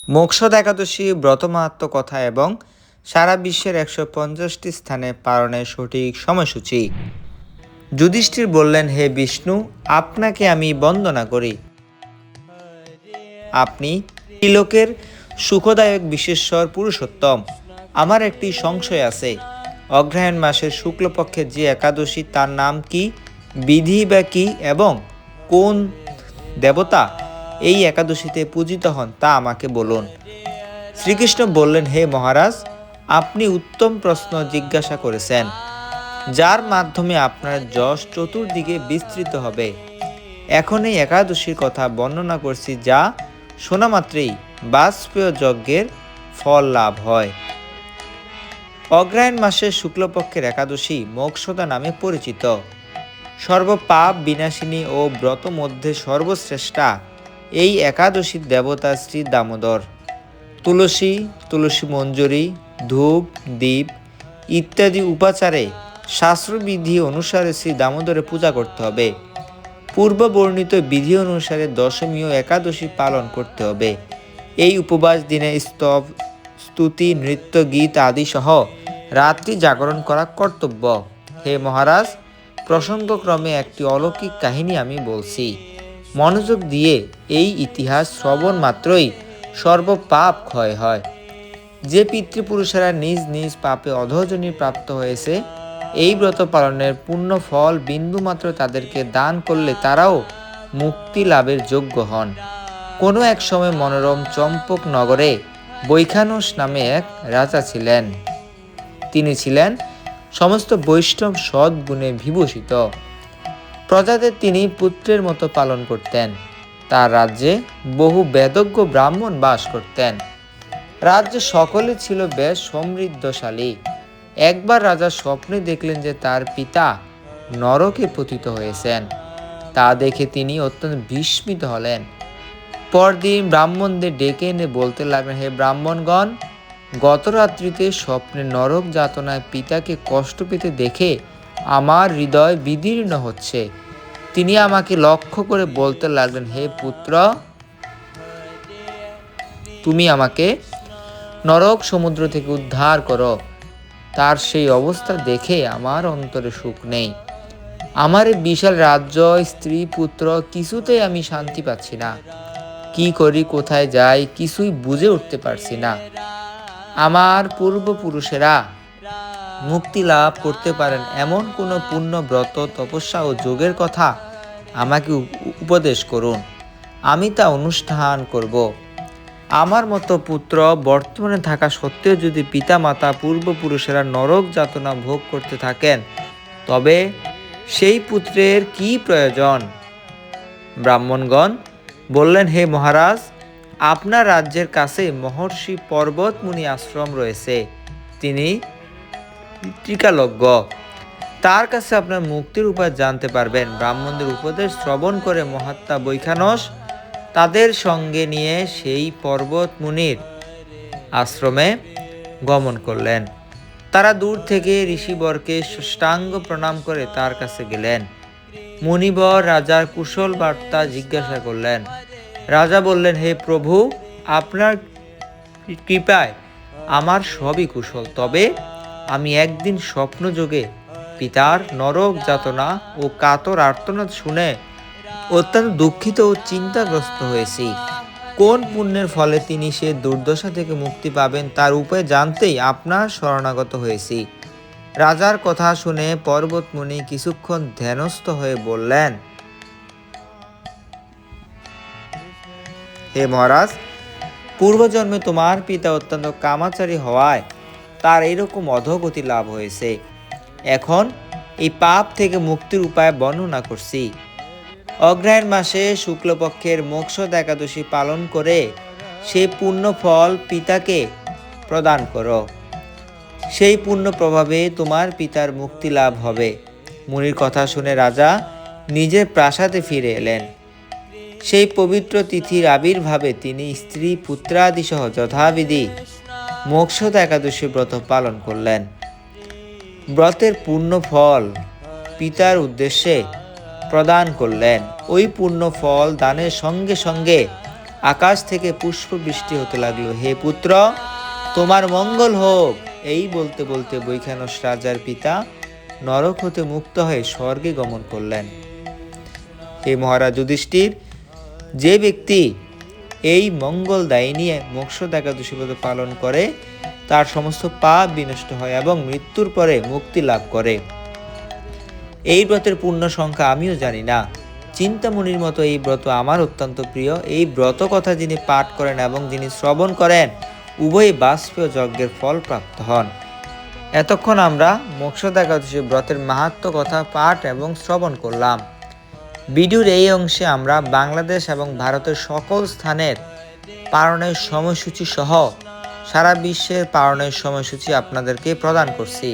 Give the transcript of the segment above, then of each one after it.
মোক্ষদ একাদশী ব্রত মাহাত্ম্য কথা এবং সারা বিশ্বের 150টি স্থানে পালনের সঠিক সময়সূচি। যুধিষ্ঠির বললেন, হে বিষ্ণু, আপনাকে আমি বন্দনা করি। আপনি ত্রিলোকের সুখদায়ক বিশেশ্বর পুরুষোত্তম। আমার একটি সংশয় আছে। অগ্রহায়ণ মাসের শুক্লপক্ষের যে একাদশী, তার নাম কি, বিধি বা কি এবং কোন দেবতা এই একাদশীতে পূজিত হন তা আমাকে বলুন। শ্রীকৃষ্ণ বললেন, হে মহারাজ, আপনি উত্তম প্রশ্ন জিজ্ঞাসা করেছেন, যার মাধ্যমে আপনার যশ চতুর্দিকে বিস্তৃত হবে। এখন এই একাদশীর কথা বর্ণনা করছি, যা শোনা মাত্রেই বাজপেয় যজ্ঞের ফল লাভ হয়। অগ্রহায়ণ মাসের শুক্লপক্ষের একাদশী মোক্ষদা নামে পরিচিত। সর্বপাপ বিনাশিনী ও ব্রত মধ্যে সর্বশ্রেষ্ঠা এই একাদশীর দেবতা শ্রী দামোদর। তুলসী মঞ্জরি, ধূপ, দীপ ইত্যাদি উপাচারে শাস্ত্রবিধি অনুসারে শ্রী দামোদরের পূজা করতে হবে। পূর্ব বর্ণিত বিধি অনুসারে দশমী ও একাদশী পালন করতে হবে। এই উপবাস দিনে স্তব, স্তুতি, নৃত্য, গীত আদি সহ রাত্রি জাগরণ করা কর্তব্য। হে মহারাজ, প্রসঙ্গক্রমে একটি অলৌকিক কাহিনী আমি বলছি। মনোযোগ দিয়ে এই ইতিহাস শ্রবণ মাত্রই সর্বপাপ ক্ষয় হয়। যে পিতৃপুরুষেরা নিজ নিজ পাপে অধোজনী প্রাপ্ত হয়েছে, এই ব্রত পালনের পুণ্য ফল বিন্দুমাত্র তাদেরকে দান করলে তারাও মুক্তি লাভের যোগ্য হন। কোনো এক সময় মনোরম চম্পক নগরে বৈখানস নামে এক রাজা ছিলেন। তিনি ছিলেন সমস্ত বৈষ্ণব সদ্গুণে বিভূষিত। প্রজাদের তিনি পুত্রের মতো পালন করতেন। তার রাজ্যে বহু বেদজ্ঞ ব্রাহ্মণ বাস করতেন। রাজ্যে সকলে ছিল বেশ সমৃদ্ধশালী। একবার রাজা স্বপ্নে দেখলেন যে তার পিতা নরকে পতিত হয়েছেন। তা দেখে তিনি অত্যন্ত বিস্মিত হলেন। পরদিন ব্রাহ্মণদের ডেকে এনে বলতে লাগলেন, হে ব্রাহ্মণগণ, গত রাত্রিতে স্বপ্নে নরক যাতনায় পিতাকে কষ্ট পেতে দেখে আমার হৃদয় বিদীর্ণ হচ্ছে। তিনি আমাকে লক্ষ্য করে বলতে লাগলেন, হে পুত্র, তুমি আমাকে নরক সমুদ্র থেকে উদ্ধার করো। তার সেই অবস্থা দেখে আমার অন্তরে সুখ নেই। আমার এই বিশাল রাজ্য, স্ত্রী, পুত্র, কিছুতেই আমি শান্তি পাচ্ছি না। কি করি, কোথায় যাই, কিছুই বুঝে উঠতে পারছি না। আমার পূর্বপুরুষেরা মুক্তি লাভ করতে পারেন এমন কোনো পুণ্য, ব্রত, তপস্যা ও যোগের কথা আমাকে উপদেশ করুন। আমি তা অনুষ্ঠান করব। আমার মতো পুত্র বর্তমানে থাকা সত্ত্বেও যদি পিতা মাতা পূর্বপুরুষেরা নরক যাতনা ভোগ করতে থাকেন, তবে সেই পুত্রের কি প্রয়োজন? ব্রাহ্মণগণ বললেন, হে মহারাজ, আপনার রাজ্যের কাছে মহর্ষি পর্বতমুনি আশ্রম রয়েছে। তিনি ত্রিকালজ্ঞ। তার কাছে আপনার মুক্তির উপায় জানতে পারবেন। ব্রাহ্মণদের উপদেশ শ্রবণ করে মহাত্মা বৈখানস তাদের সঙ্গে নিয়ে সেই পর্বতমুনির আশ্রমে গমন করলেন। তারা দূর থেকে ঋষিবরকে সাষ্টাঙ্গ প্রণাম করে তার কাছে গেলেন। মুনিবর রাজার কুশল বার্তা জিজ্ঞাসা করলেন। রাজা বললেন, হে প্রভু, আপনার কৃপায় আমার সবই কুশল। তবে আমি একদিন স্বপ্নযোগে পিতার নরক যাতনা ও কাতর আর্তনাদ শুনে অত্যন্ত দুঃখিত ও চিন্তাগ্রস্ত হয়েছি। কোন পুণ্যের ফলে তিনি সে দুর্দশা থেকে মুক্তি পাবেন, তার উপায় জানতেই আপনার শরণাগত হয়েছি। রাজার কথা শুনে পর্বতমুনি কিছুক্ষণ ধ্যানস্থ হয়ে বললেন, হে মহারাজ, পূর্বজন্মে তোমার পিতা অত্যন্ত কামাচারী হওয়ায় তার এইরকম অধোগতি লাভ হয়েছে। এখন এই পাপ থেকে মুক্তির উপায় বর্ণনা করছি। অগ্রহায়ণ মাসে শুক্লপক্ষের মোক্ষদ একাদশী পালন করে সেই পুণ্য ফল পিতাকে প্রদান করো। সেই পুণ্য প্রভাবে তোমার পিতার মুক্তি লাভ হবে। মুনির কথা শুনে রাজা নিজের প্রাসাদে ফিরে এলেন। সেই পবিত্র তিথির আবির্ভাবে তিনি স্ত্রী, পুত্রাদি সহ যথাবিধি মোক্ষদ একাদশী ব্রত পালন করলেন। ব্রতের পূর্ণ ফল পিতার উদ্দেশ্যে প্রদান করলেন। ওই পূর্ণ ফল দানের সঙ্গে সঙ্গে আকাশ থেকে পুষ্প বৃষ্টি হতে লাগলো। হে পুত্র, তোমার মঙ্গল হোক। এই বলতে বলতে বৈখানস রাজার পিতা নরক হতে মুক্ত হয়ে স্বর্গে গমন করলেন। হে মহারাজ যুধিষ্ঠির, যে ব্যক্তি এই মঙ্গলদায়িনী মোক্ষদ একাদশী ব্রত পালন করে তার সমস্ত পাপ বিনষ্ট হয় এবং মৃত্যুর পরে মুক্তি লাভ করে। এই ব্রতের পূর্ণ সংখ্যা আমিও জানি না। চিন্তামণির মতো এই ব্রত আমার অত্যন্ত প্রিয়। এই ব্রত কথা যিনি পাঠ করেন এবং যিনি শ্রবণ করেন উভয়ই বাষ্পীয় যজ্ঞের ফল প্রাপ্ত হন। এতক্ষণ আমরা মোক্ষদ একাদশী ব্রতের মাহাত্ম্য কথা পাঠ এবং শ্রবণ করলাম। ভিডিওর এই অংশে আমরা বাংলাদেশ এবং ভারতের সকল স্থানের পালনের সময়সূচি সহ সারা বিশ্বের পালনের সময়সূচি আপনাদেরকে প্রদান করছি।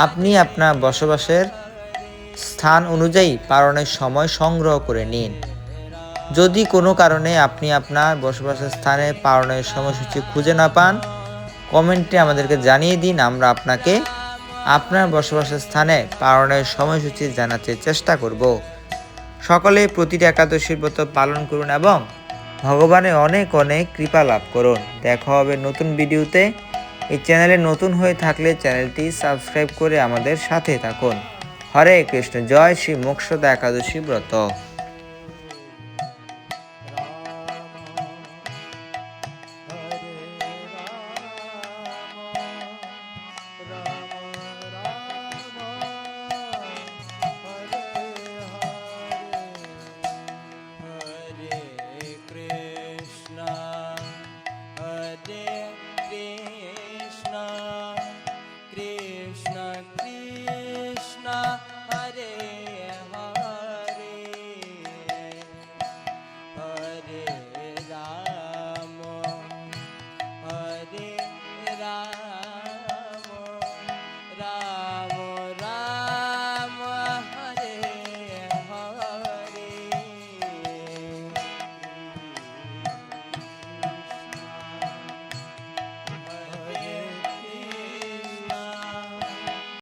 আপনি আপনার বসবাসের স্থান অনুযায়ী পালনের সময় সংগ্রহ করে নিন। যদি কোনো কারণে আপনি আপনার বসবাসের স্থানে পালনের সময়সূচি খুঁজে না পান, কমেন্টে আমাদেরকে জানিয়ে দিন। আমরা আপনাকে আপনার বসবাসের স্থানে পালনের সময়সূচি জানাতে চেষ্টা করব। সকলে প্রতিটি একাদশীর ব্রত পালন করুন এবং ভগবানের অনেক অনেক কৃপা লাভ করুন। দেখা হবে নতুন ভিডিওতে। এই চ্যানেলে নতুন হয়ে থাকলে চ্যানেলটি সাবস্ক্রাইব করে আমাদের সাথে থাকুন। হরে কৃষ্ণ। জয় শ্রী মোক্ষদা একাদশী ব্রত।